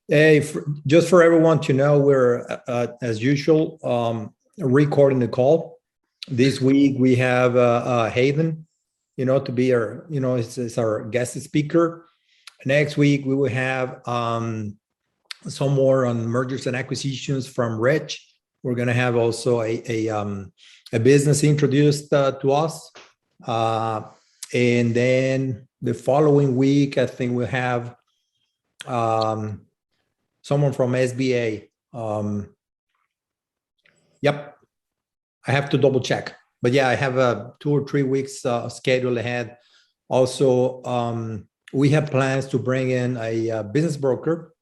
Hey, just for everyone to know, we're as usual recording the call. This week we have Hayden, to be our, it's our guest speaker. Next week we will have some more on mergers and acquisitions from Rich. We're going to have also a business introduced to us, and then the following week I think we'll have someone from SBA. Yep, I have to double check, but yeah, I have a 2 or 3 weeks schedule ahead. Also, we have plans to bring in a business broker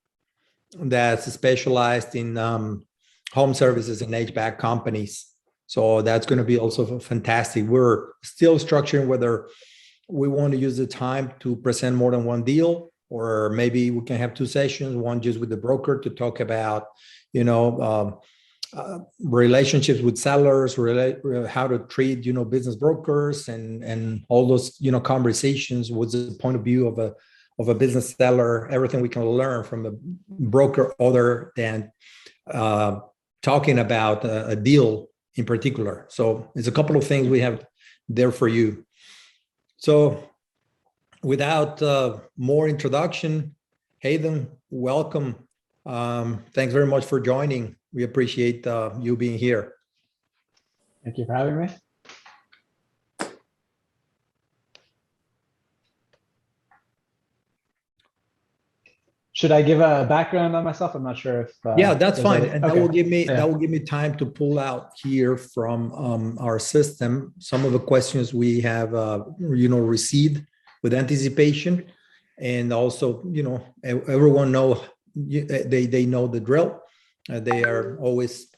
that's specialized in home services and HVAC companies. So that's going to be also fantastic. We're still structuring whether we want to use the time to present more than one deal, or maybe we can have 2 sessions, one just with the broker to talk about, relationships with sellers, how to treat, business brokers, and all those, conversations. What's the point of view of a business seller? Everything we can learn from a broker, other than talking about a deal in particular. So there's a couple of things we have there for you. So without more introduction, Hayden, welcome. Thanks very much for joining. We appreciate you being here. Thank you for having me. Should I give a background on myself? I'm not sure if. Yeah, that's fine, and okay. that will give me time to pull out here from our system some of the questions we have, received with anticipation, and also, everyone they know the drill. They are always,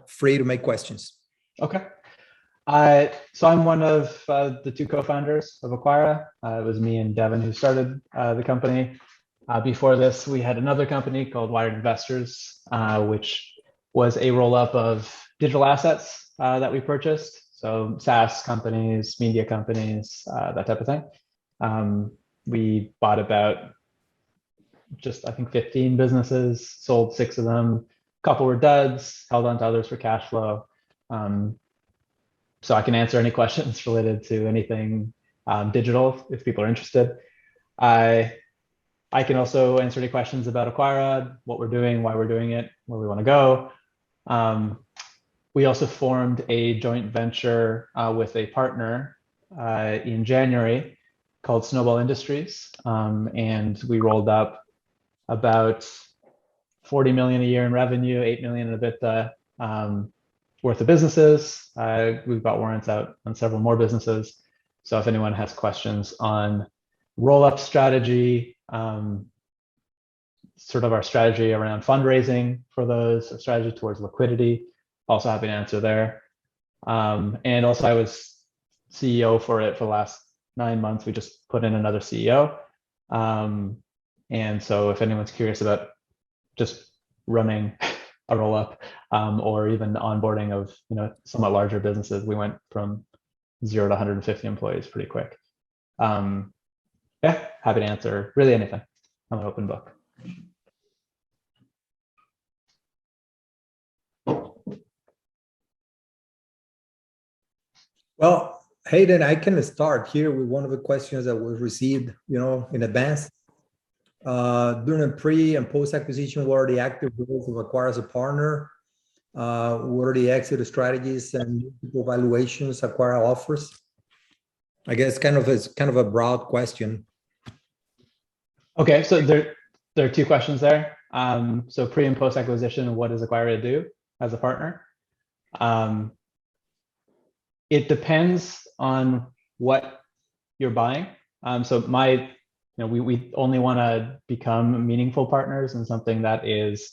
free to make questions. Okay. So I'm one of the 2 co-founders of Acquira. It was me and Devin who started the company. Before this, we had another company called Wired Investors, which was a roll-up of digital assets that we purchased. So SaaS companies, media companies, that type of thing. We bought about I think 15 businesses, sold 6 of them. A couple were duds, held on to others for cash flow. So I can answer any questions related to anything digital if people are interested. I can also answer any questions about Acquira, what we're doing, why we're doing it, where we want to go. We also formed a joint venture with a partner in January called Snowball Industries, and we rolled up about 40 million a year in revenue, 8 million in EBITDA worth of businesses. We've got warrants out on several more businesses. So if anyone has questions on roll-up strategy, sort of our strategy around fundraising for those, a strategy towards liquidity, also happy to answer there. And also I was CEO for it for the last 9 months. We just put in another CEO. And so if anyone's curious about just running a roll-up or even the onboarding of somewhat larger businesses, we went from 0 to 150 employees pretty quick. Yeah, happy to answer really anything. I'm an open book. Well, Hayden, I can start here with one of the questions that was received, in advance. During a pre and post acquisition, what are the active goals of Acquira as a partner? What are the exit strategies and multiple valuations Acquira offers? I guess it's kind of a broad question. Okay, so there are 2 questions there. So pre and post acquisition, what does Acquira do as a partner? It depends on what you're buying. So we only want to become meaningful partners in something that is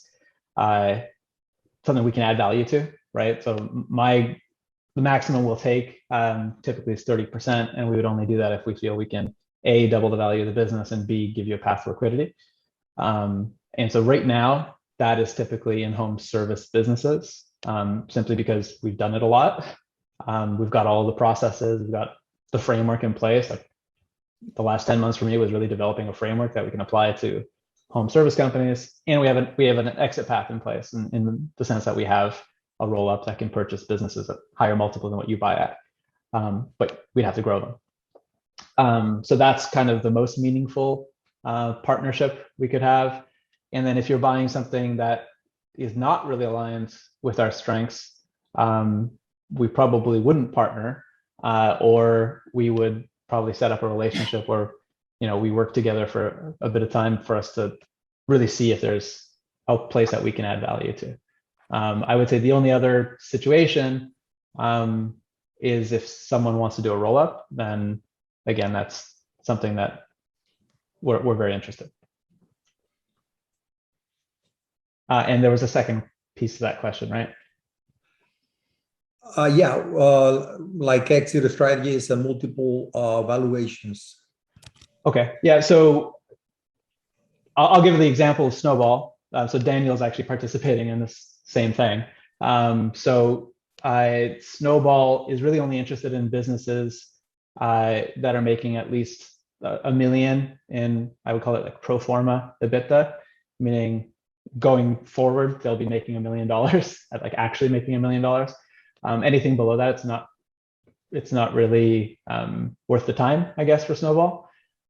something we can add value to, right? So the maximum we'll take typically is 30%, and we would only do that if we feel we can A, double the value of the business, and B, give you a path to liquidity. And so right now, that is typically in home service businesses, simply because we've done it a lot. We've got all the processes, we've got the framework in place. Like the last 10 months for me was really developing a framework that we can apply to home service companies, and we have an exit path in place in the sense that we have a roll up that can purchase businesses at higher multiple than what you buy at, but we'd have to grow them. So that's kind of the most meaningful partnership we could have. And then if you're buying something that is not really aligned with our strengths, we probably wouldn't partner, or we would probably set up a relationship where, you know, we work together for a bit of time for us to really see if there's a place that we can add value to. I would say the only other situation is if someone wants to do a roll up, then again, that's something that we're very interested. And there was a second piece of that question, right? Yeah, like exit strategies and multiple valuations. Okay, yeah, so I'll give the example of Snowball. So Daniel's actually participating in this same thing. Snowball is really only interested in businesses that are making at least $1 million in, I would call it like pro forma EBITDA, meaning going forward, they'll be making $1 million, like actually making $1 million. Anything below that, it's not really worth the time, I guess, for Snowball.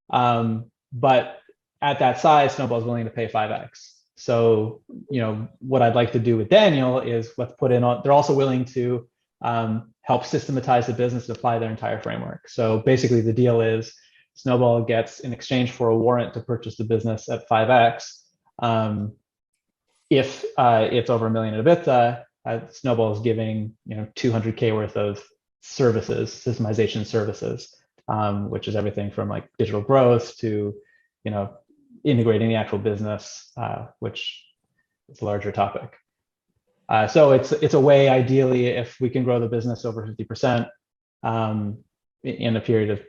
But at that size, Snowball is willing to pay 5x. So, you know, what I'd like to do with Daniel is let's put in, they're also willing to help systematize the business and apply their entire framework. So basically the deal is Snowball gets, in exchange for a warrant to purchase the business at 5x, if it's over $1 million in EBITDA, Snowball is giving, you know, $200K worth of services, systemization services, which is everything from like digital growth to, you know, integrating the actual business, which is a larger topic. So it's a way, ideally, if we can grow the business over 50% in a period of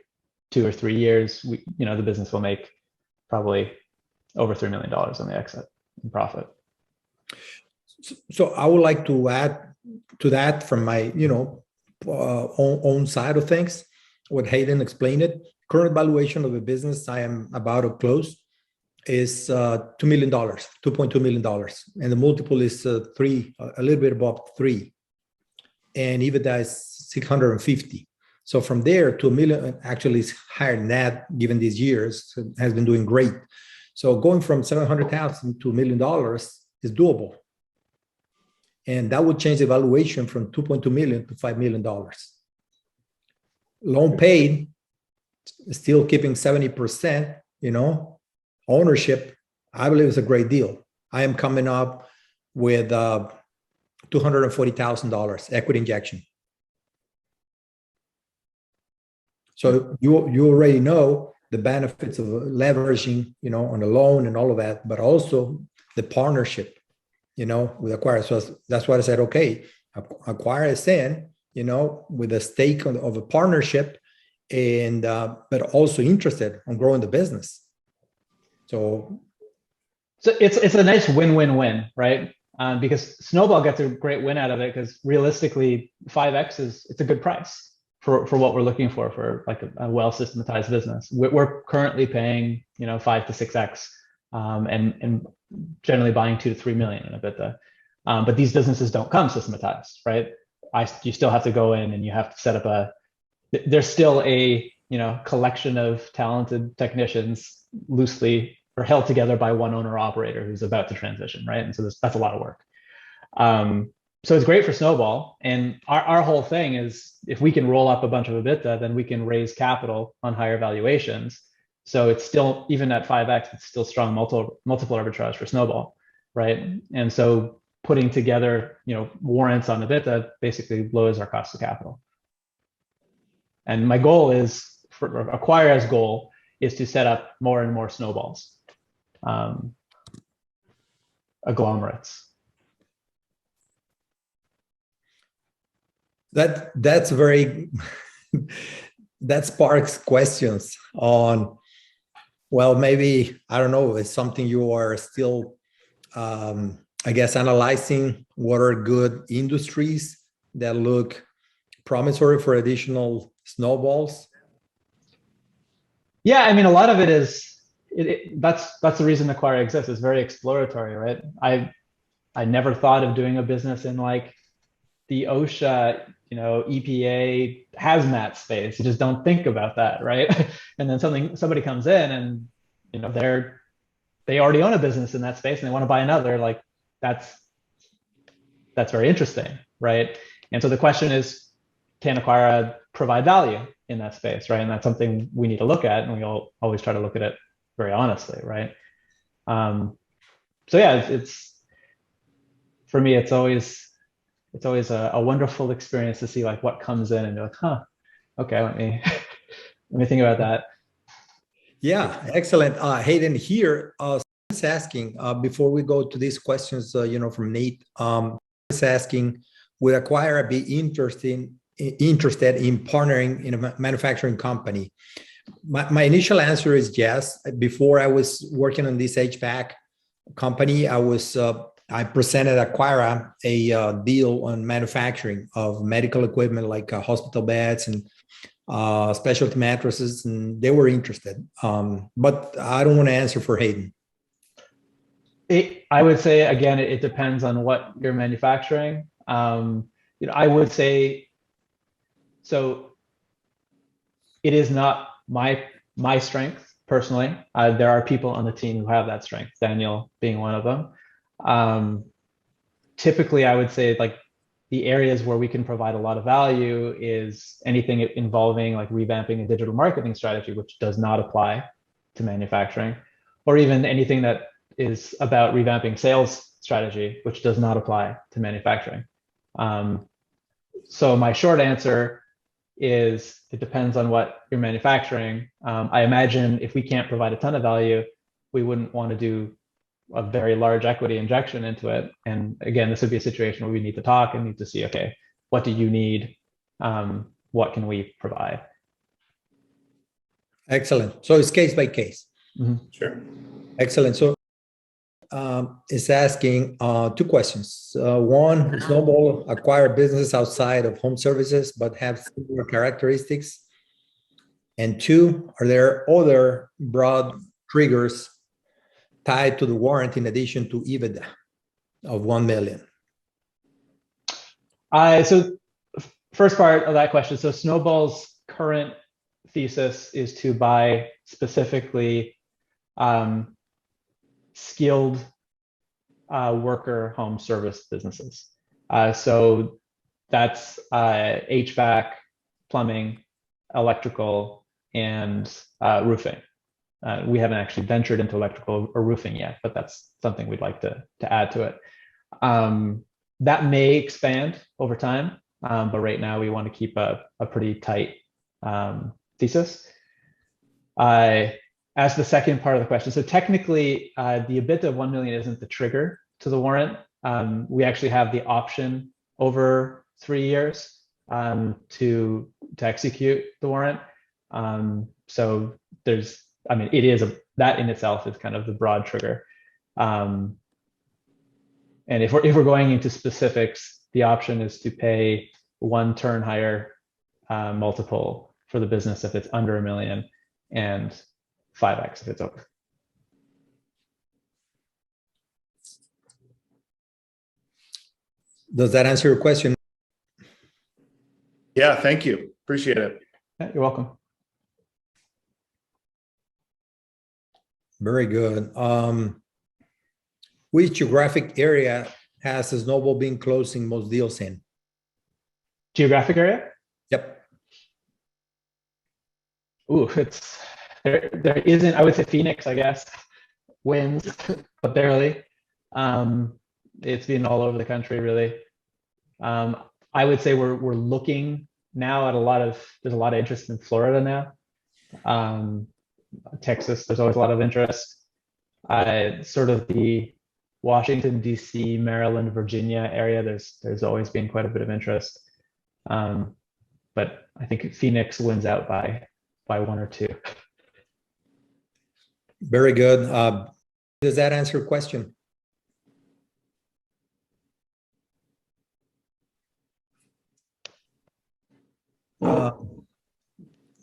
2 or 3 years, the business will make probably over $3 million on the exit in profit. So I would like to add to that from my, own side of things, what Hayden explained it. Current valuation of the business I am about to close is $2 million, $2.2 million. And the multiple is 3, a little bit above 3. And EBITDA is 650. So from there to $1 million, actually is higher than that, given these years, has been doing great. So going from 700,000 to $1 million is doable. And that would change the valuation from 2.2 million to $5 million. Loan paid, still keeping 70%, ownership, I believe is a great deal. I am coming up with $240,000 equity injection. So you already know the benefits of leveraging, on a loan and all of that, but also the partnership, with acquire. So that's why I said, okay, acquire is in, with a stake of a partnership, and but also interested on growing the business. So it's a nice win-win-win, right? Because Snowball gets a great win out of it because realistically, 5x it's a good price for what we're looking for like a well systematized business. We're currently paying 5 to 6x, and generally buying 2 to 3 million in EBITDA. But these businesses don't come systematized, right? You still have to go in and you have to set up there's still a collection of talented technicians loosely or held together by one owner operator who's about to transition, right? And so that's a lot of work. So it's great for Snowball. And our whole thing is if we can roll up a bunch of EBITDA, then we can raise capital on higher valuations. So it's still, even at 5x, it's still strong multiple arbitrage for Snowball, right? And so putting together, warrants on EBITDA basically lowers our cost of capital. And my goal is, for Acquire's goal, is to set up more and more Snowballs, agglomerates. That's very, that sparks questions on, well, maybe, I don't know, it's something you are still, I guess, analyzing. What are good industries that look promissory for additional Snowballs? Yeah, I mean, a lot of it is that's the reason Acquire exists. It's very exploratory, right? I never thought of doing a business in like the OSHA, EPA hazmat space. You just don't think about that, right? And then somebody comes in and they already own a business in that space and they want to buy another. Like that's very interesting, right? And so the question is, can Acquire provide value in that space, right? And that's something we need to look at, and we all always try to look at it very honestly, right? So yeah, it's for me, it's always a wonderful experience to see like what comes in and you're like, huh, okay, let me let me think about that. Yeah, excellent. Hayden, here, is asking before we go to these questions, from Nate, is asking, would Acquire be interested in partnering in a manufacturing company? My initial answer is yes. Before I was working on this HVAC company, I presented Acquire a deal on manufacturing of medical equipment like hospital beds and specialty mattresses, and they were interested. But I don't want to answer for Hayden. I would say again, it depends on what you're manufacturing. I would say so. It is not my strength personally. There are people on the team who have that strength. Daniel being one of them. Typically, I would say like the areas where we can provide a lot of value is anything involving like revamping a digital marketing strategy, which does not apply to manufacturing, or even anything that is about revamping sales strategy, which does not apply to manufacturing. So my short answer is it depends on what you're manufacturing. I imagine if we can't provide a ton of value, we wouldn't want to do a very large equity injection into it. And again, this would be a situation where we need to talk and need to see, okay, what do you need? What can we provide? Excellent. So it's case by case. Mm-hmm. Sure. Excellent. So is asking two questions. One, Snowball acquire business outside of home services but have similar characteristics? And two, are there other broad triggers tied to the warrant in addition to EBITDA of 1 million? So first part of that question. So Snowball's current thesis is to buy specifically skilled worker home service businesses. So that's HVAC, plumbing, electrical, and roofing. We haven't actually ventured into electrical or roofing yet, but that's something we'd like to add to it. That may expand over time, but right now we want to keep a pretty tight thesis. As the second part of the question, so technically the EBITDA of 1 million isn't the trigger to the warrant. We actually have the option over 3 years to execute the warrant. So there's, it is that in itself is kind of the broad trigger. And if we're going into specifics, the option is to pay 1 turn higher multiple for the business if it's under 1 million, and 5x if it's over. Does that answer your question? Yeah, thank you. Appreciate it. Yeah, you're welcome. Very good. Which geographic area has Snowball been closing most deals in? Geographic area? Yep. Ooh, there isn't, I would say Phoenix, I guess, wins, but barely. It's been all over the country, really. I would say we're looking now at there's a lot of interest in Florida now. Texas, there's always a lot of interest. Sort of the Washington, D.C., Maryland, Virginia area, there's always been quite a bit of interest. But I think Phoenix wins out by 1 or 2. Very good. Does that answer your question?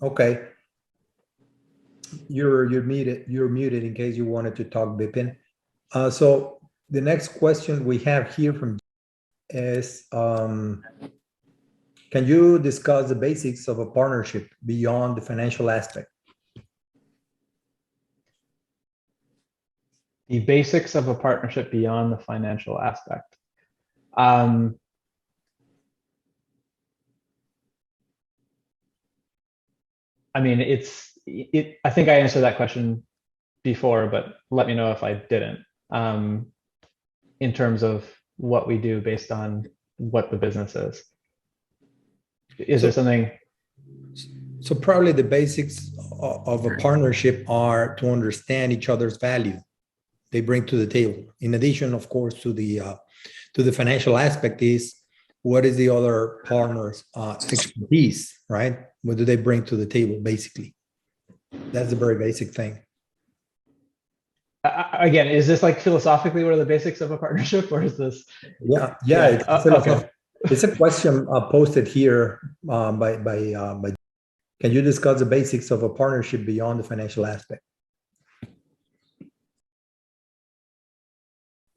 Okay. You're muted in case you wanted to talk, Bipin. So the next question we have here from is, can you discuss the basics of a partnership beyond the financial aspect? The basics of a partnership beyond the financial aspect. I mean, I think I answered that question before, but let me know if I didn't. In terms of what we do based on what the business is. Is there something? So probably the basics of a partnership are to understand each other's value they bring to the table. In addition, of course, to the financial aspect is what is the other partner's expertise, right? What do they bring to the table, basically? That's the very basic thing. Again, is this like philosophically what are the basics of a partnership, or is this? Yeah. Okay. It's a question posted here by. Can you discuss the basics of a partnership beyond the financial aspect?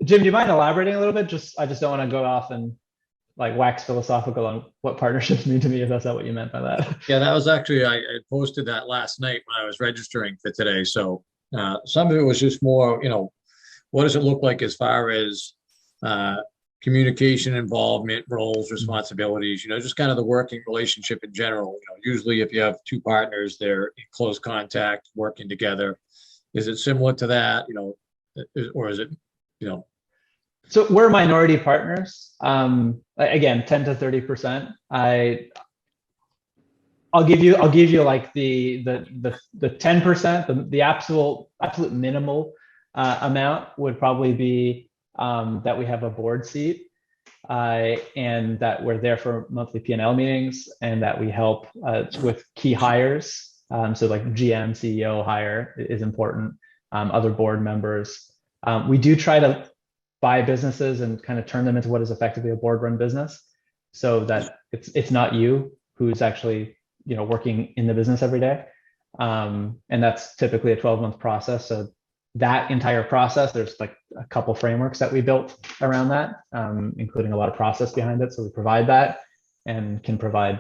Jim, do you mind elaborating a little bit? I just don't want to go off and like wax philosophical on what partnerships mean to me, if that's not what you meant by that. Yeah, that was actually, I posted that last night when I was registering for today. So some of it was just more, what does it look like as far as communication, involvement, roles, responsibilities, just kind of the working relationship in general. Usually if you have two partners, they're in close contact, working together. Is it similar to that, or is it, So we're minority partners. Again, 10 to 30%. I'll give you like the 10%, the absolute minimal amount would probably be that we have a board seat and that we're there for monthly P&L meetings, and that we help with key hires. So like GM, CEO hire is important. Other board members. We do try to buy businesses and kind of turn them into what is effectively a board run business, so that it's not you who's actually working in the business every day. And that's typically a 12-month process. So that entire process, there's like a couple frameworks that we built around that, including a lot of process behind it. So we provide that and can provide,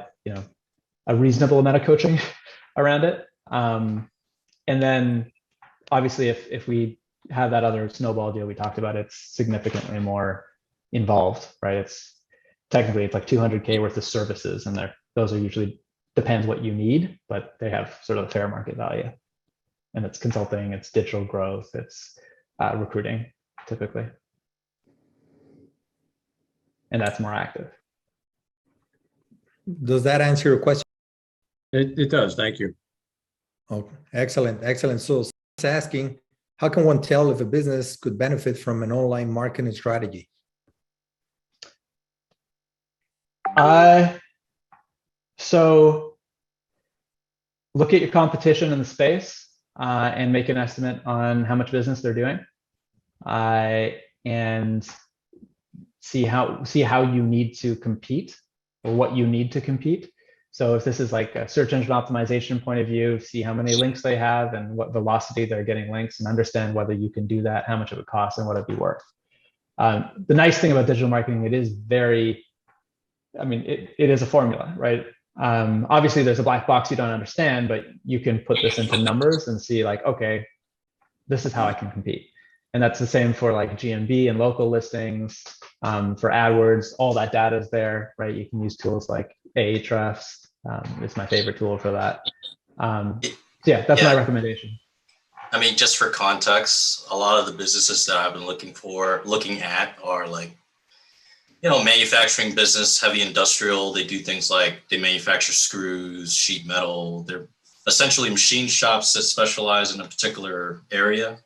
a reasonable amount of coaching around it. And then obviously if we have that other snowball deal we talked about, it's significantly more involved, right? It's like $200K worth of services, and those are usually, depends what you need, but they have sort of a fair market value. And it's consulting, it's digital growth, it's recruiting typically. And that's more active. Does that answer your question? It does, thank you. Okay, excellent. So it's asking, how can one tell if a business could benefit from an online marketing strategy? So look at your competition in the space and make an estimate on how much business they're doing, and see how you need to compete, or what you need to compete. So if this is like a search engine optimization point of view, see how many links they have and what velocity they're getting links, and understand whether you can do that, how much it would cost, and what it'd be worth. The nice thing about digital marketing, it is it is a formula, right? Obviously there's a black box you don't understand, but you can put this into numbers and see like, okay, this is how I can compete. And that's the same for like GMB and local listings, for AdWords, all that data is there, right? You can use tools like Ahrefs. It's my favorite tool for that. That's my recommendation. I mean, just for context, a lot of the businesses that I've been looking at are like, manufacturing business, heavy industrial. They do things like they manufacture screws, sheet metal. They're essentially machine shops that specialize in a particular area.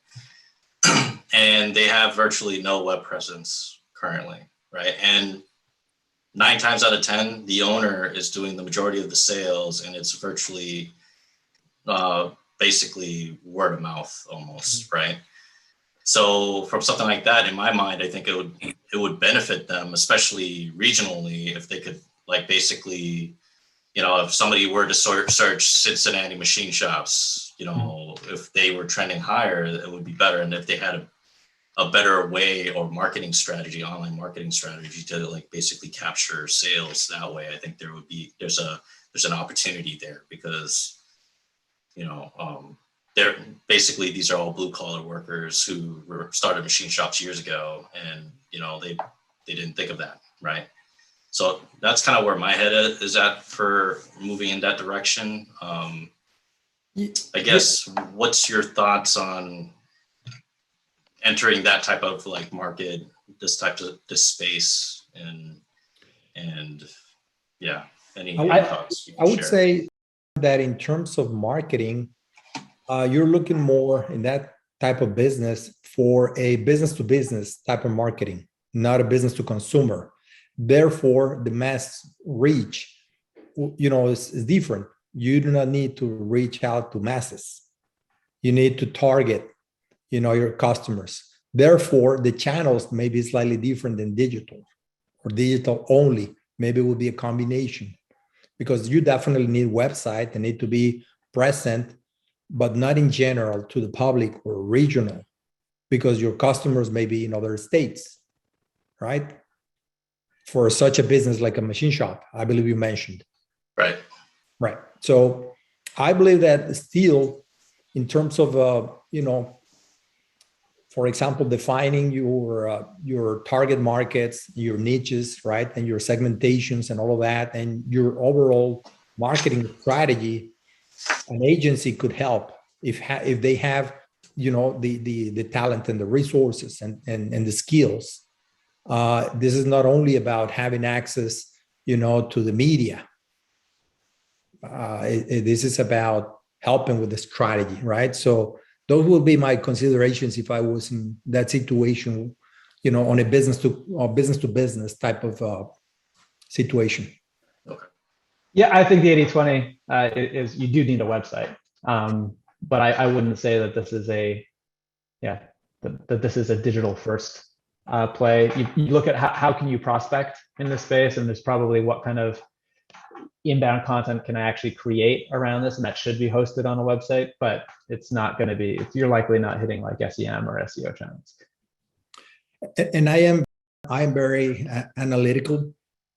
And they have virtually no web presence currently, right? And 9 times out of 10, the owner is doing the majority of the sales, and it's virtually basically word of mouth almost, right? So from something like that, in my mind, I think it would benefit them, especially regionally, if they could like basically, if somebody were to search Cincinnati machine shops, you know, if they were trending higher, it would be better. And if they had a better way or marketing strategy, online marketing strategy to like basically capture sales that way, I think there's an opportunity there because, you know, they're basically, these are all blue collar workers who started machine shops years ago, and, you know, they didn't think of that. Right. So that's kind of where my head is at for moving in that direction. I guess, what's your thoughts on entering that type of like market, this space, and yeah, any thoughts you can I would share? say that in terms of marketing, you're looking more in that type of business for a business to business type of marketing, not a business to consumer. Therefore, the mass reach, you know, is different. You do not need to reach out to masses. You need to target, you know, your customers. Therefore, the channels may be slightly different than digital or digital only. Maybe it will be a combination, because you definitely need website and need to be present, but not in general to the public or regional, because your customers may be in other states, right? For such a business like a machine shop, I believe you mentioned. Right. Right. So I believe that still, in terms of, you know, for example, defining your target markets, your niches, right, and your segmentations and all of that, and your overall marketing strategy, an agency could help if they have, you know, the talent and the resources and the skills. This is not only about having access, you know, to the media. This is about helping with the strategy, right? So those will be my considerations if I was in that situation, you know, on a business to business type of situation. Okay. Yeah, I think the 80-20 is you do need a website, but I wouldn't say that this is that this is a digital first play. You look at how can you prospect in this space, and there's probably what kind of inbound content can I actually create around this, and that should be hosted on a website, but it's not going to be, you're likely not hitting like SEM or SEO channels. And I am very analytical,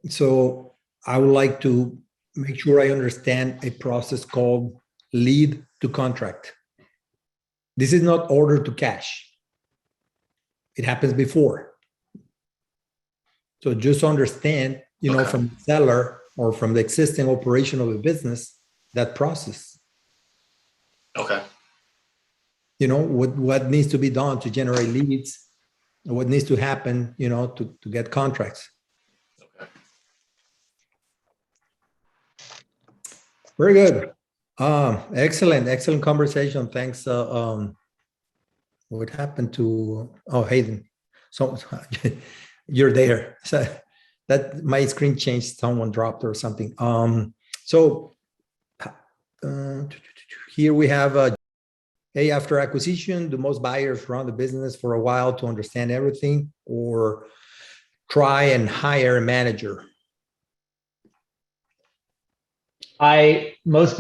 so I would like to make sure I understand a process called lead to contract. This is not order to cash. It happens before. So just understand, you know, from the seller or from the existing operation of a business, that process. Okay. You know, what needs to be done to generate leads, and what needs to happen, you know, to get contracts. Okay. Very good. Excellent conversation. Thanks. What happened to Hayden? So you're there. So that my screen changed. Someone dropped or something. Here we have after acquisition, do most buyers run the business for a while to understand everything, or try and hire a manager? Most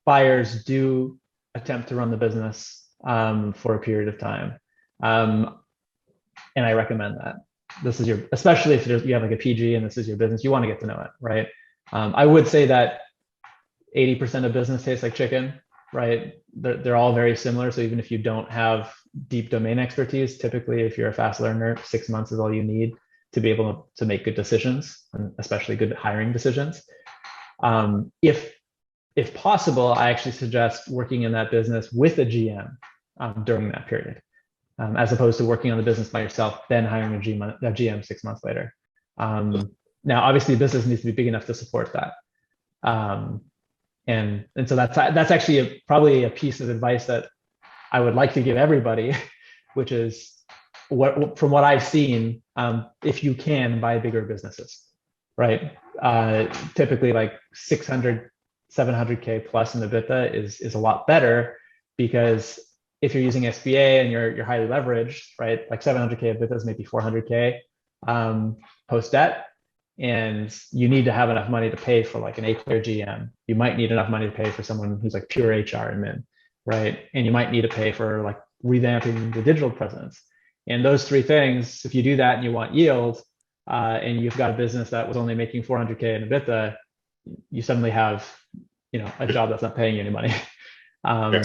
buyers do attempt to run the business for a period of time, and I recommend that. This is especially if you have like a PG and this is your business, you want to get to know it, right? I would say that 80% of business tastes like chicken, right? They're all very similar. So even if you don't have deep domain expertise, typically if you're a fast learner, 6 months is all you need to be able to make good decisions, and especially good hiring decisions. If possible, I actually suggest working in that business with a GM during that period, as opposed to working on the business by yourself, then hiring a GM 6 months later. Now, obviously, the business needs to be big enough to support that. And so that's actually probably a piece of advice that I would like to give everybody, which is from what I've seen, if you can buy bigger businesses, right? Typically like 600, 700K plus in EBITDA is a lot better, because if you're using SBA and you're highly leveraged, right? Like 700K EBITDA is maybe 400K post debt. and you need to have enough money to pay for like an AP or GM. You might need enough money to pay for someone who's like pure HR and min, right? And you might need to pay for like revamping the digital presence. And those three things, if you do that and you want yield, and you've got a business that was only making 400K in EBITDA, you suddenly have, a job that's not paying you any money. Sure.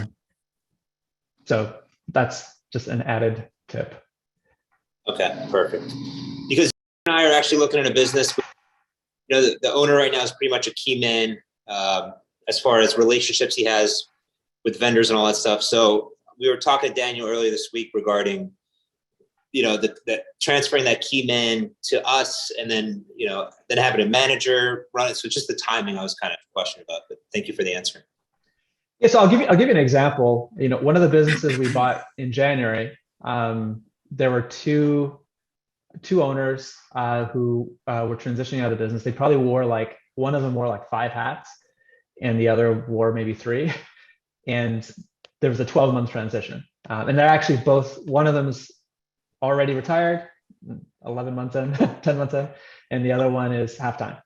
So that's just an added tip. Okay, perfect. Because you and I are actually looking at a business. The owner right now is pretty much a key man as far as relationships he has with vendors and all that stuff. So we were talking to Daniel earlier this week regarding, the transferring that key man to us, and then then having a manager run it. So just the timing, I was kind of questioning about. But thank you for the answer. Yeah, so I'll give you an example. One of the businesses we bought in January, there were two owners who were transitioning out of the business. They probably one of them wore like 5 hats, and the other wore maybe 3. And there was a 12-month transition. And they're actually both, one of them's already retired, 11 months in, 10 months in, and the other one is half-time.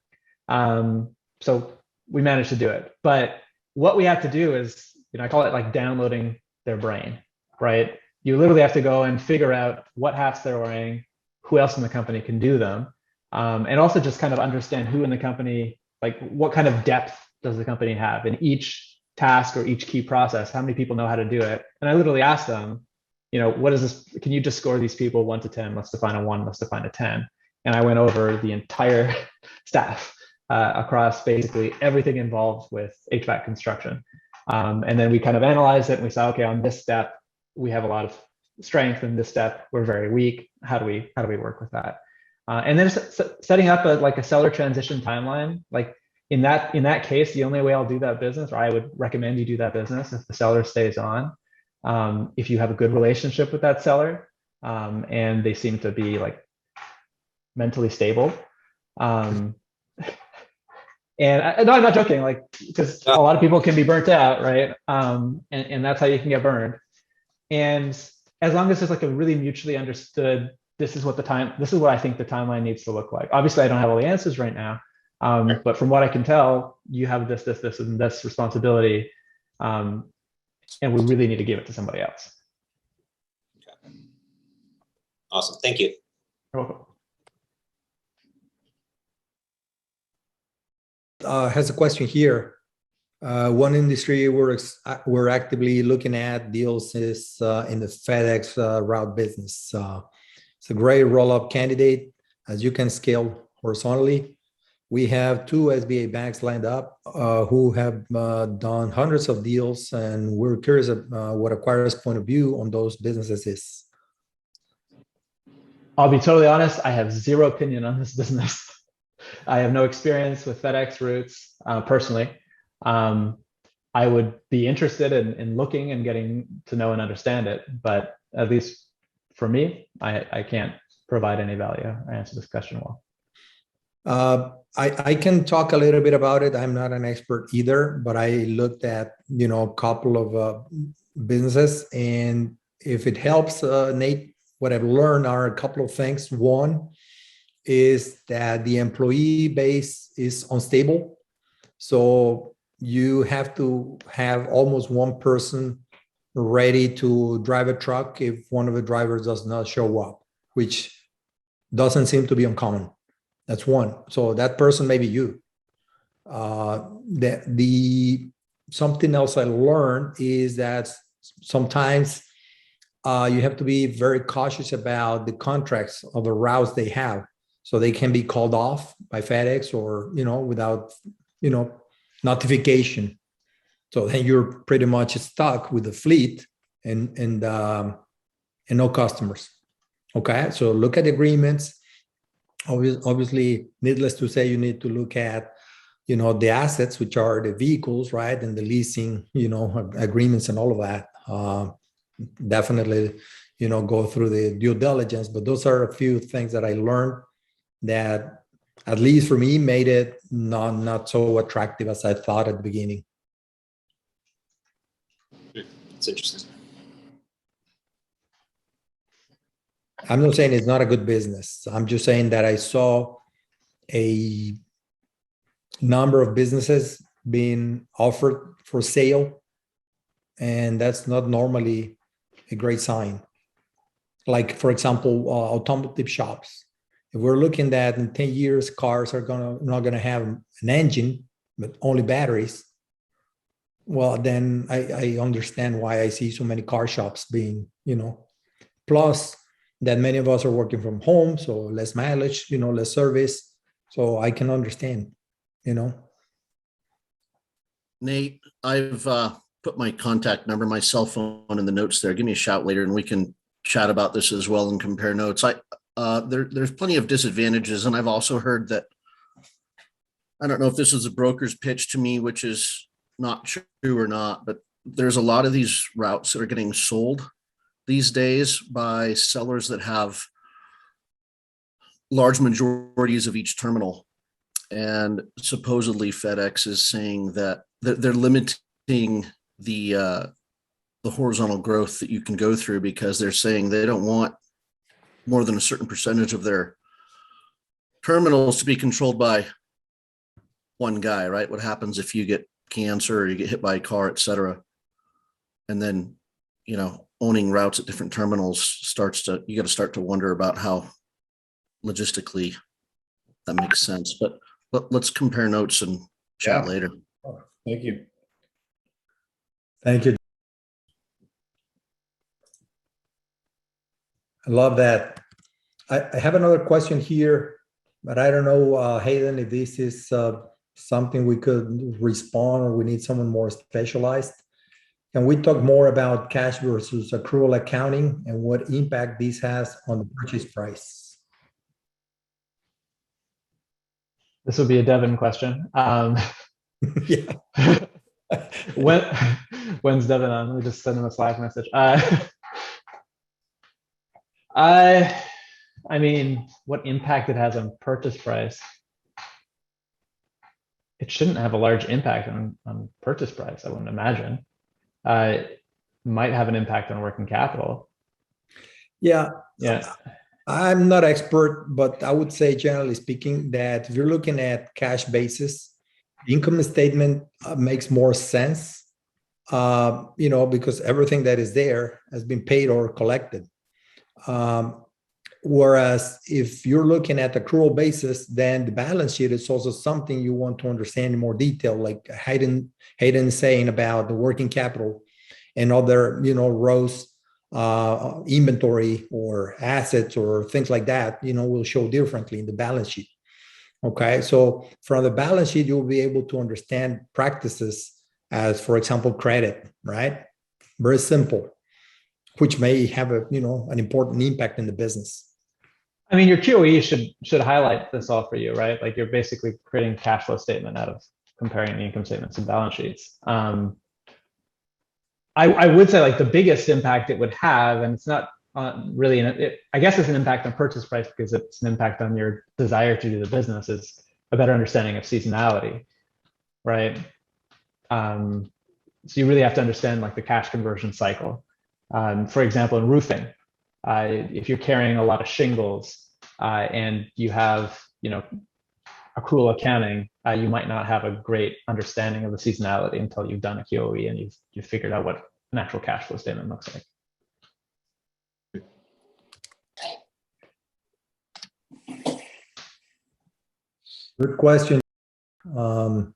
So we managed to do it. But what we have to do is, I call it like downloading their brain, right? You literally have to go and figure out what hats they're wearing, who else in the company can do them, and also just kind of understand who in the company, like what kind of depth does the company have in each task or each key process, how many people know how to do it. And I literally asked them, what is this? Can you just score these people 1 to 10? Let's define a 1, let's define a 10. And I went over the entire staff across basically everything involved with HVAC construction. And then we kind of analyzed it and we saw, okay, on this step, we have a lot of strength. In this step, we're very weak. How do we work with that? And then setting up a seller transition timeline. Like in that case, the only way I'll do that business, or I would recommend you do that business if the seller stays on, if you have a good relationship with that seller, and they seem to be like mentally stable. And no, I'm not joking, like, because a lot of people can be burnt out, right? And that's how you can get burned. And as long as it's like a really mutually understood, this is what I think the timeline needs to look like. Obviously, I don't have all the answers right now, but from what I can tell, you have this, and this responsibility, and we really need to give it to somebody else. Okay. Awesome, thank you. You're welcome. Has a question here. One industry we're actively looking at deals is in the FedEx route business. It's a great roll-up candidate as you can scale horizontally. We have 2 SBA banks lined up who have done hundreds of deals, and we're curious what acquirer's point of view on those businesses is. I'll be totally honest, I have zero opinion on this business. I have no experience with FedEx routes personally. I would be interested in looking and getting to know and understand it, but at least for me, I can't provide any value. I answer this question well. I can talk a little bit about it. I'm not an expert either, but I looked at a couple of businesses, and if it helps, Nate, what I've learned are a couple of things. One is that the employee base is unstable, so you have to have almost one person ready to drive a truck if one of the drivers does not show up, which doesn't seem to be uncommon. That's one. So that person may be you. Something else I learned is that sometimes you have to be very cautious about the contracts of the routes they have. So they can be called off by FedEx or, without, notification. So then you're pretty much stuck with the fleet and no customers. Okay, so look at agreements. Obviously, needless to say, you need to look at, the assets, which are the vehicles, right, and the leasing, agreements and all of that. Definitely, go through the due diligence. But those are a few things that I learned that, at least for me, made it not so attractive as I thought at the beginning. It's interesting. I'm not saying it's not a good business. I'm just saying that I saw a number of businesses being offered for sale, and that's not normally a great sign. Like, for example, automotive shops. If we're looking at in 10 years, cars are not gonna have an engine, but only batteries. Well, then I understand why I see so many car shops being, plus that many of us are working from home, so less mileage, less service. So I can understand, Nate, I've put my contact number, my cell phone in the notes there. Give me a shout later and we can chat about this as well and compare notes. There's plenty of disadvantages. And I've also heard that, I don't know if this is a broker's pitch to me, which is not true or not, but there's a lot of these routes that are getting sold these days by sellers that have large majorities of each terminal. And supposedly FedEx is saying that they're limiting the horizontal growth that you can go through, because they're saying they don't want more than a certain percentage of their terminals to be controlled by one guy, right? What happens if you get cancer or you get hit by a car, et cetera? And then, owning routes at different terminals you got to start to wonder about how logistically that makes sense. But let's compare notes and chat later. Thank you. Thank you. I love that. I have another question here, but I don't know, Hayden, if this is something we could respond or we need someone more specialized. Can we talk more about cash versus accrual accounting and what impact this has on the purchase price? This would be a Devin question. Yeah. When's Devin on? Let me just send him a Slack message. I mean, what impact it has on purchase price? It shouldn't have a large impact on purchase price, I wouldn't imagine. Might have an impact on working capital. Yeah. Yeah. I'm not expert, but I would say, generally speaking, that if you're looking at cash basis, income statement makes more sense, because everything that is there has been paid or collected. Whereas if you're looking at accrual basis, then the balance sheet is also something you want to understand in more detail, like Hayden saying about the working capital and other, rows, inventory or assets or things like that, will show differently in the balance sheet. Okay, so from the balance sheet, you'll be able to understand practices as, for example, credit, right? Very simple, which may have an important impact in the business. I mean, your QOE should highlight this all for you, right? Like, you're basically creating a cash flow statement out of comparing the income statements and balance sheets. I would say, like, the biggest impact it would have, and it's not really, I guess it's an impact on purchase price because it's an impact on your desire to do the business, is a better understanding of seasonality, right? So you really have to understand, like, the cash conversion cycle. For example, in roofing, if you're carrying a lot of shingles and you have, accrual accounting, you might not have a great understanding of the seasonality until you've done a QOE and you've figured out what an actual cash flow statement looks like. Good question. I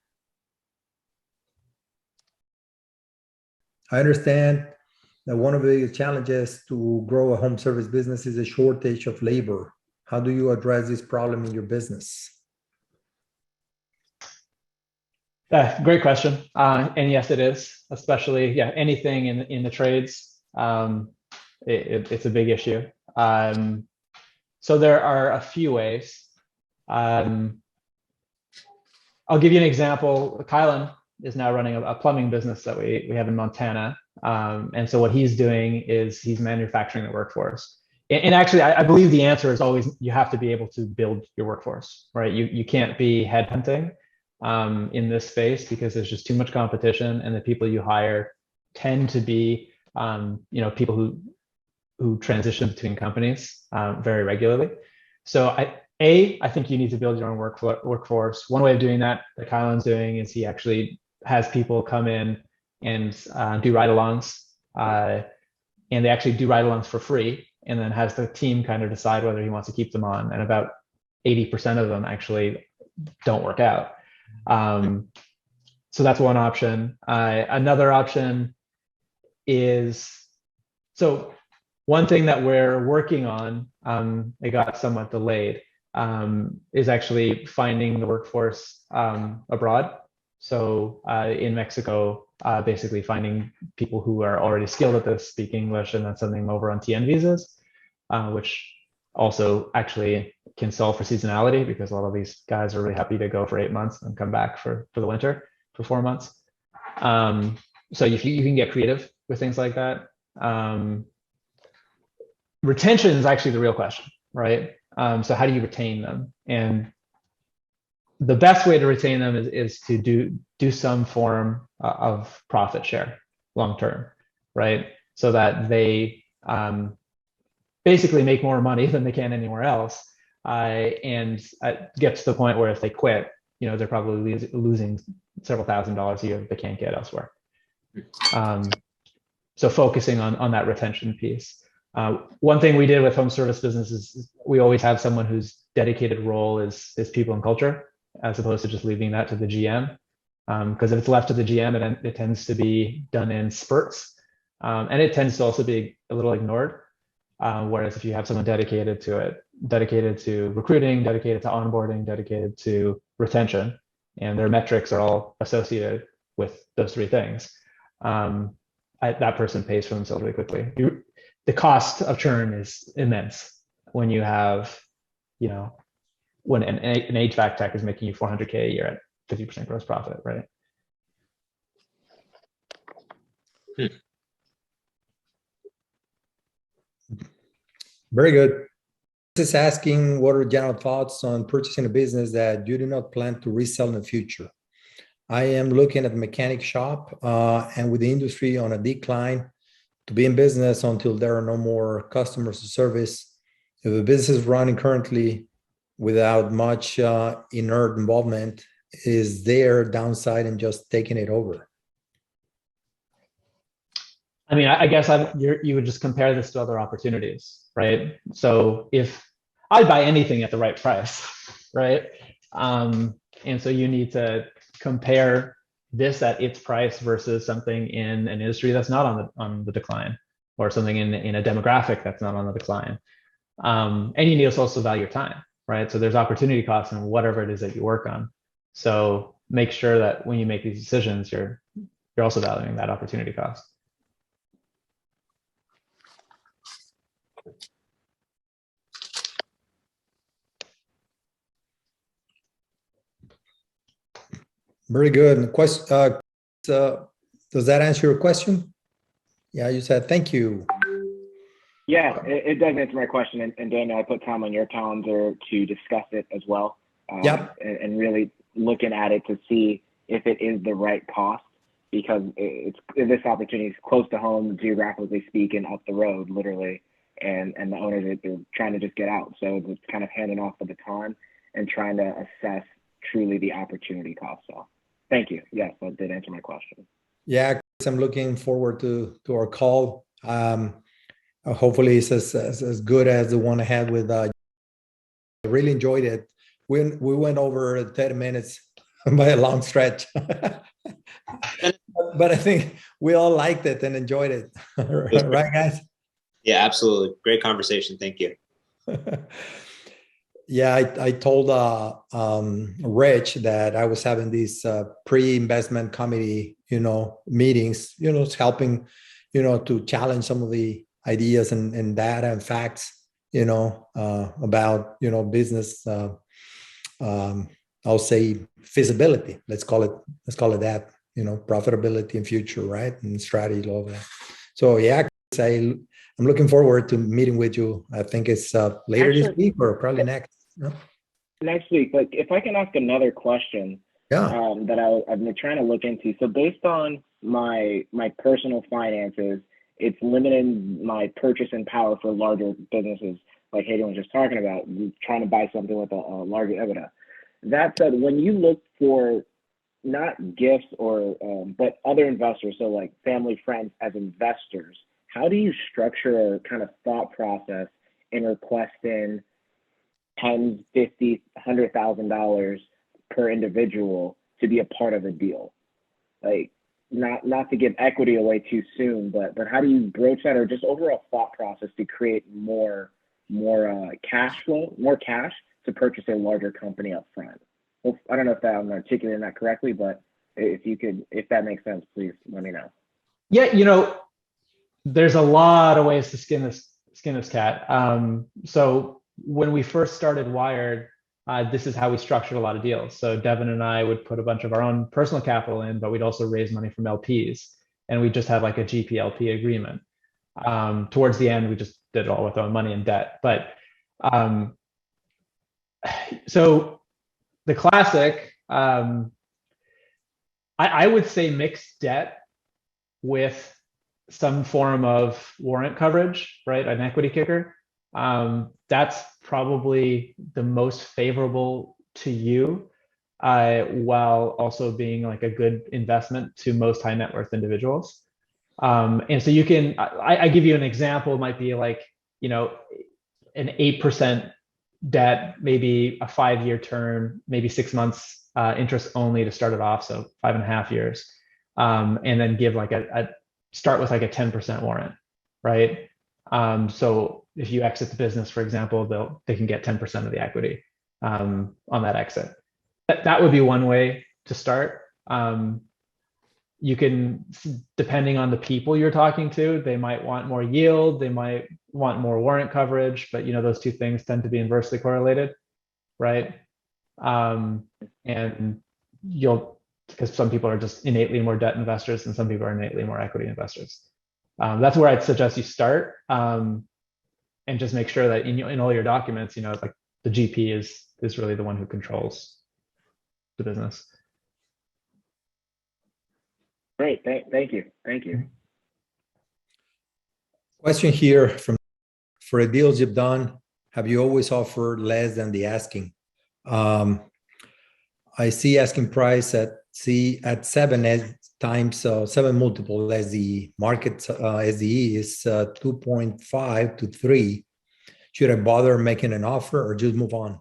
understand that one of the challenges to grow a home service business is a shortage of labor. How do you address this problem in your business? Great question. And yes, it is, especially, anything in the trades. It's a big issue. So there are a few ways. I'll give you an example. Kylan is now running a plumbing business that we have in Montana. And so what he's doing is he's manufacturing the workforce. And actually, I believe the answer is always, you have to be able to build your workforce, right? You can't be headhunting in this space because there's just too much competition, and the people you hire tend to be, people who transition between companies very regularly. So I think you need to build your own workforce. One way of doing that Kylan's doing is he actually has people come in and do ride-alongs, and they actually do ride-alongs for free, and then has the team kind of decide whether he wants to keep them on. And about 80% of them actually don't work out. So that's one option. Another option is, so one thing that we're working on, it got somewhat delayed, is actually finding the workforce abroad. So in Mexico, basically finding people who are already skilled at this, speak English, and then sending them over on TN visas, which also actually can solve for seasonality, because a lot of these guys are really happy to go for 8 months and come back for the winter for 4 months. So you can get creative with things like that. Retention is actually the real question, right? So how do you retain them? And the best way to retain them is to do some form of profit share long term, right? So that they basically make more money than they can anywhere else, and get to the point where if they quit, they're probably losing several $1,000s a year that they can't get elsewhere. So focusing on that retention piece. One thing we did with home service businesses is we always have someone whose dedicated role is people and culture, as opposed to just leaving that to the GM. Because if it's left to the GM, it tends to be done in spurts, and it tends to also be a little ignored. Whereas if you have someone dedicated to it, dedicated to recruiting, dedicated to onboarding, dedicated to retention, and their metrics are all associated with those three things, that person pays for themselves really quickly. The cost of churn is immense when you have, when an HVAC tech is making you $400K a year at 50% gross profit, right? Very good. Just asking, what are general thoughts on purchasing a business that you do not plan to resell in the future? I am looking at the mechanic shop, and with the industry on a decline, to be in business until there are no more customers to service. If the business is running currently without much inert involvement, is there downside in just taking it over? I mean, I guess you would just compare this to other opportunities, right? So if I'd buy anything at the right price, right? And so you need to compare this at its price versus something in an industry that's not on the decline, or something in a demographic that's not on the decline. And you need to also value your time, right? So there's opportunity costs in whatever it is that you work on. So make sure that when you make these decisions, you're also valuing that opportunity cost. Very good. Question. Does that answer your question? Yeah, you said thank you. Yeah, it does answer my question. And Daniel, I put time on your calendar to discuss it as well. Yep. And really looking at it to see if it is the right cost, because this opportunity is close to home, geographically speaking, up the road, literally. And the owners are trying to just get out. So it's kind of handing off the baton and trying to assess truly the opportunity cost. So thank you. Yes, that did answer my question. Yeah, I'm looking forward to our call. Hopefully it's as good as the one I had with. I really enjoyed it. We went over 30 minutes by a long stretch, but I think we all liked it and enjoyed it, right, guys? Yeah, absolutely. Great conversation. Thank you. Yeah, I told Rich that I was having these pre-investment committee, meetings, helping, to challenge some of the ideas and data and facts, about, business. I'll say feasibility. Let's call it that. Profitability and future, right, and strategy, all of that. So yeah, I'm looking forward to meeting with you. I think it's later this week or probably next. Yeah. Next week. Like, if I can ask another question, that I've been trying to look into. So based on my personal finances, it's limiting my purchasing power for larger businesses. like Hayden was just talking about, trying to buy something with a larger EBITDA. That said, when you look for not gifts or but other investors, so like family, friends as investors, how do you structure a kind of thought process in requesting $10, $50, $100,000 per individual to be a part of a deal? Like, not to give equity away too soon, but how do you broach that, or just overall thought process to create more cash flow, more cash to purchase a larger company up front? Well, I don't know if I'm articulating that correctly, but if that makes sense, please let me know. Yeah, there's a lot of ways to skin this cat. So when we first started Wired, this is how we structured a lot of deals. So Devin and I would put a bunch of our own personal capital in, but we'd also raise money from LPs, and we just have like a GP-LP agreement. Towards the end, we just did it all with our own money and debt. But so the classic, I would say mixed debt with some form of warrant coverage, right? An equity kicker. That's probably the most favorable to you, while also being like a good investment to most high net worth individuals. And so you can, I give you an example, it might be like, an 8% debt, maybe a 5-year term, maybe 6 months interest only to start it off, so 5.5 years, and then give like start with like a 10% warrant, right? So if you exit the business, for example, they can get 10% of the equity on that exit. That would be one way to start. You can, depending on the people you're talking to, they might want more yield, they might want more warrant coverage, but those two things tend to be inversely correlated, right? And because some people are just innately more debt investors and some people are innately more equity investors. That's where I'd suggest you start, and just make sure that in all your documents, like the GP is really the one who controls the business. Great, thank you. Question here for the deals you've done, have you always offered less than the asking? I see asking price at 7 times 7 multiple as the market SDE is 2.5 to 3. Should I bother making an offer or just move on?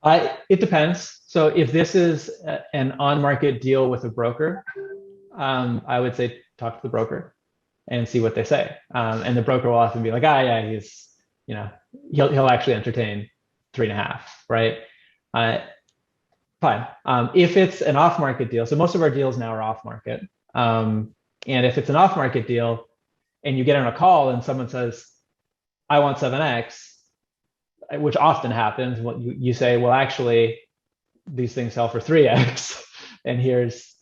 It depends. So if this is an on-market deal with a broker, I would say talk to the broker and see what they say. And the broker will often be like, yeah, he's, he'll actually entertain 3.5, right? Fine. If it's an off-market deal, so most of our deals now are off-market. And if it's an off-market deal and you get on a call and someone says, I want 7X, which often happens, you say, well, actually, these things sell for 3X, and here's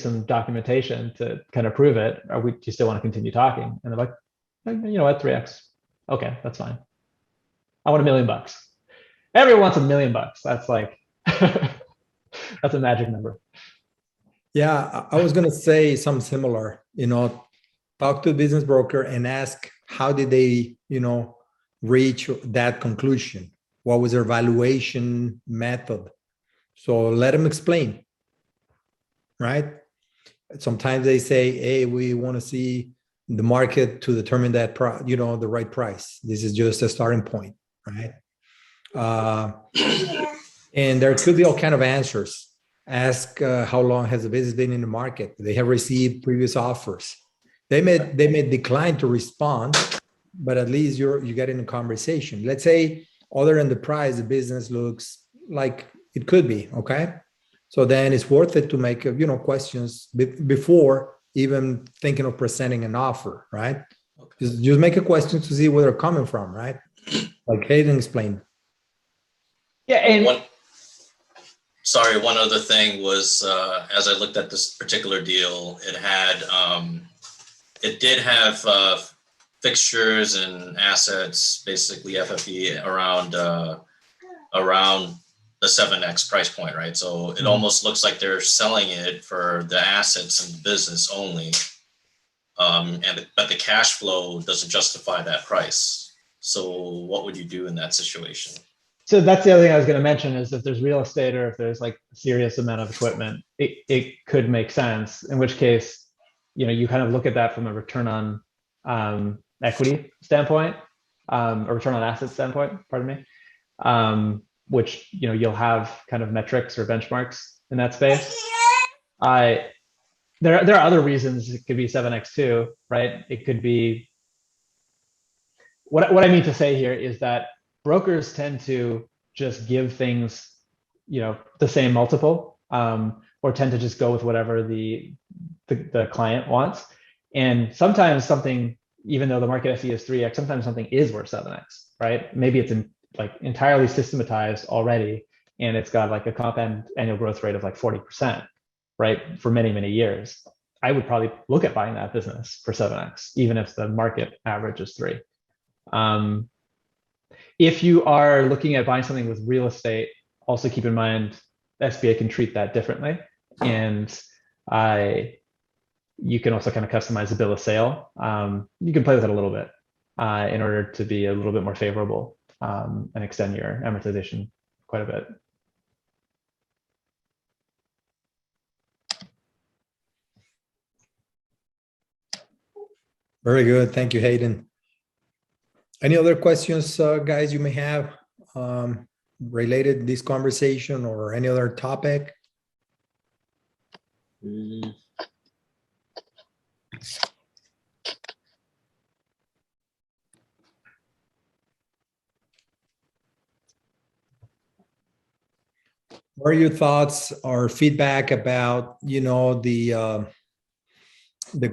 some documentation to kind of prove it. Or do you still want to continue talking? And they're like, you know what, 3X. Okay, that's fine. I want $1 million. Everyone wants $1 million. That's like, that's a magic number. Yeah, I was going to say something similar, talk to a business broker and ask, how did they, reach that conclusion? What was their valuation method? So let them explain, right? Sometimes they say, hey, we want to see the market to determine that, the right price. This is just a starting point, right? And there could be all kind of answers. Ask how long has the business been in the market? They have received previous offers. They may decline to respond, but at least you get in a conversation. Let's say other than the price, the business looks like it could be, okay? So then it's worth it to make questions before even thinking of presenting an offer, right? Just make a question to see where they're coming from, right? Like Hayden explained. Yeah, and one other thing was, as I looked at this particular deal, it did have fixtures and assets, basically FFE around the 7X price point, right? So it almost looks like they're selling it for the assets and the business only, but the cash flow doesn't justify that price. So what would you do in that situation? So that's the other thing I was going to mention is if there's real estate or if there's like a serious amount of equipment, it could make sense. In which case, you kind of look at that from a return on equity standpoint, or return on asset standpoint, pardon me, which you'll have kind of metrics or benchmarks in that space. There are other reasons it could be 7x2, right? It could be what I mean to say here is that brokers tend to just give things, the same multiple, or tend to just go with whatever the client wants. And sometimes something, even though the market SE is 3x, sometimes something is worth 7x, right? Maybe it's entirely systematized already, and it's got like a compound annual growth rate of like 40%, right, for many, many years. I would probably look at buying that business for 7x, even if the market average is 3. If you are looking at buying something with real estate, also keep in mind SBA can treat that differently, and you can also kind of customize the bill of sale. You can play with it a little bit in order to be a little bit more favorable, and extend your amortization quite a bit. Very good. Thank you, Hayden. Any other questions, guys, you may have related to this conversation or any other topic? What are your thoughts or feedback about, the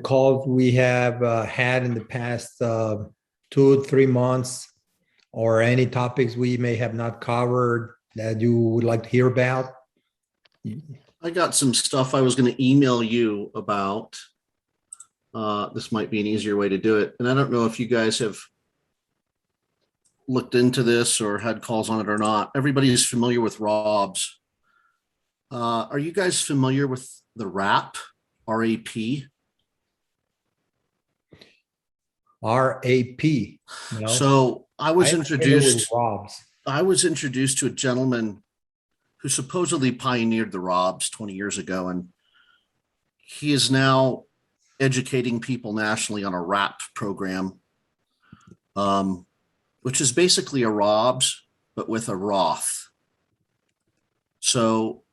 calls we have had in the past 2-3 months, or any topics we may have not covered that you would like to hear about? I got some stuff I was going to email you about. This might be an easier way to do it. And I don't know if you guys have looked into this or had calls on it or not. Everybody is familiar with ROBS. Are you guys familiar with the RAP, R-A-P? RAP. No? So I was introduced to a gentleman who supposedly pioneered the ROBS 20 years ago, and he is now educating people nationally on a RAP program, which is basically a ROBS, but with a Roth. So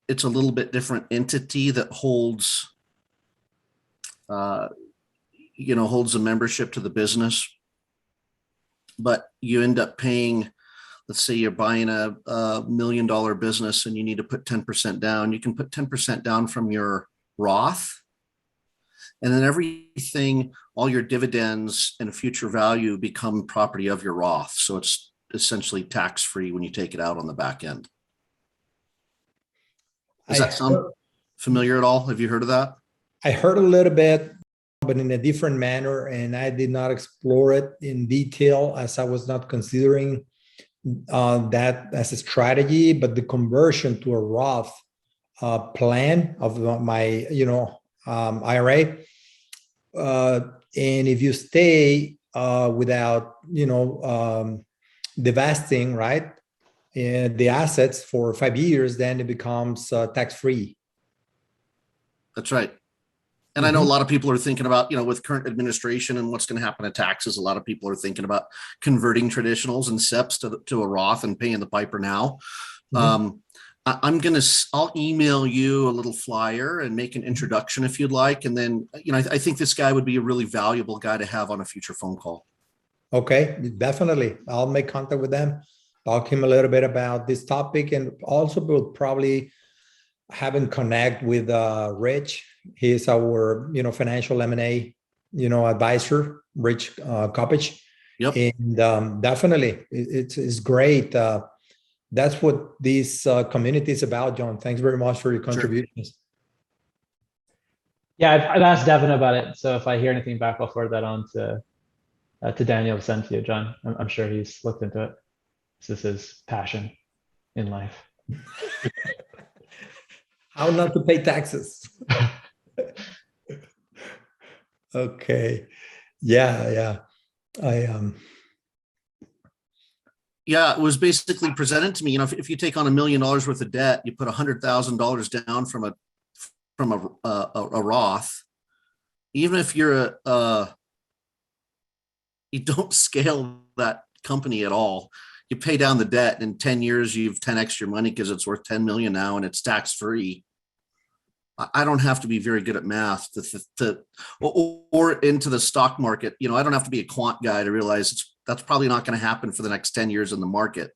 it's a little bit different entity that holds holds a membership to the business, but you end up paying, let's say you're buying a $1 million business and you need to put 10% down. You can put 10% down from your Roth, and then everything, all your dividends and future value become property of your Roth. So it's essentially tax-free when you take it out on the back end. Does that sound familiar at all? Have you heard of that? I heard a little bit, but in a different manner, and I did not explore it in detail as I was not considering that as a strategy. But the conversion to a Roth plan of my IRA, and if you stay without divesting, right, the assets for 5 years, then it becomes tax-free. That's right. And I know a lot of people are thinking about, with current administration and what's going to happen to taxes, a lot of people are thinking about converting traditionals and SEPs to a Roth and paying the piper now. I'll email you a little flyer and make an introduction if you'd like. And then, I think this guy would be a really valuable guy to have on a future phone call. Okay, definitely. I'll make contact with them, talk to him a little bit about this topic, and also we'll probably have him connect with Rich. He's our, financial M&A, advisor, Rich Kopich. Yep. And definitely, it's great. That's what this community is about, John. Thanks very much for your contributions. Sure. Yeah, I've asked Devin about it. So if I hear anything back, I'll forward that on to Daniel to send to you, John. I'm sure he's looked into it. This is his passion in life. How not to pay taxes. Okay. Yeah. Yeah, it was basically presented to me. You know, if you take on $1 million worth of debt, you put $100,000 down from a Roth. Even if you're you don't scale that company at all, you pay down the debt, and in 10 years you've 10x your money because it's worth 10 million now and it's tax free. I don't have to be very good at math or into the stock market. You know, I don't have to be a quant guy to realize that's probably not going to happen for the next 10 years in the market.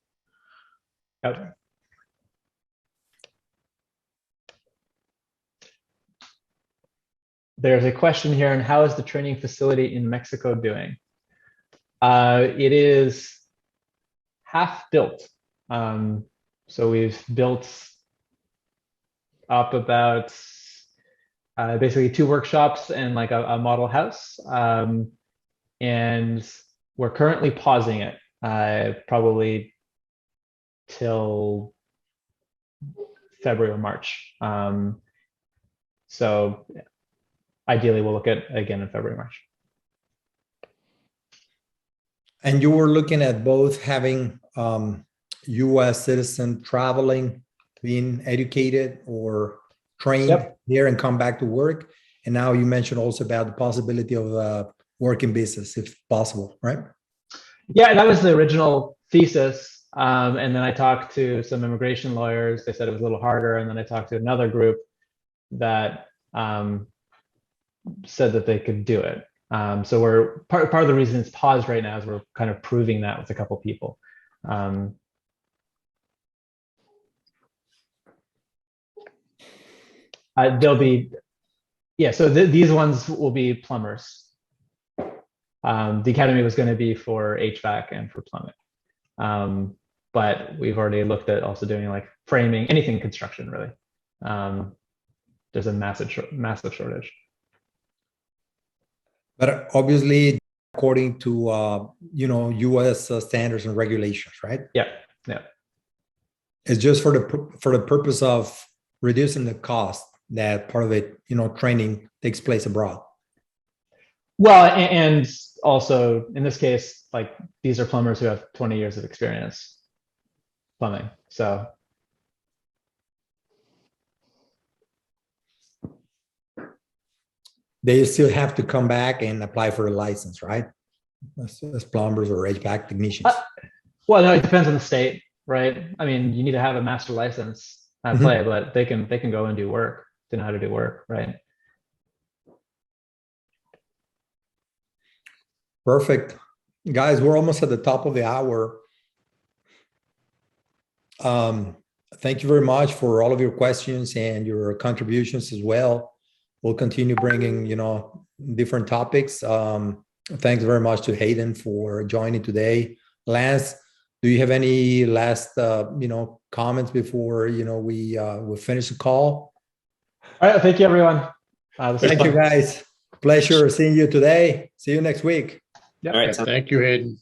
Okay. There's a question here on how is the training facility in Mexico doing? It is half built. So we've built up about basically 2 workshops and like a model house. And we're currently pausing it probably till February or March. So ideally we'll look at again in February, March. And you were looking at both having U.S. citizen traveling, being educated or trained here and come back to work. And now you mentioned also about the possibility of working business, if possible, right? Yeah, that was the original thesis. And then I talked to some immigration lawyers. They said it was a little harder. And then I talked to another group that said that they could do it. So we're part of the reason it's paused right now is we're kind of proving that with a couple people. They'll be, yeah. So these ones will be plumbers. The academy was going to be for HVAC and for plumbing, but we've already looked at also doing like framing, anything construction really. There's a massive shortage. But obviously, according to U.S. standards and regulations, right? Yeah, yeah. It's just for the purpose of reducing the cost that part of it, training takes place abroad. Well, and also in this case, like these are plumbers who have 20 years of experience plumbing. So they still have to come back and apply for a license, right? As plumbers or HVAC technicians. Well, no, it depends on the state, right? I mean, you need to have a master license at play, but they can go and do work. They know how to do work, right? Perfect. Guys, we're almost at the top of the hour. Thank you very much for all of your questions and your contributions as well. We'll continue bringing, different topics. Thanks very much to Hayden for joining today. Lance, do you have any last, comments before, we finish the call? All right. Thank you, everyone. Thank you, guys. Pleasure seeing you today. See you next week. Yep. All right. Thank you, Hayden.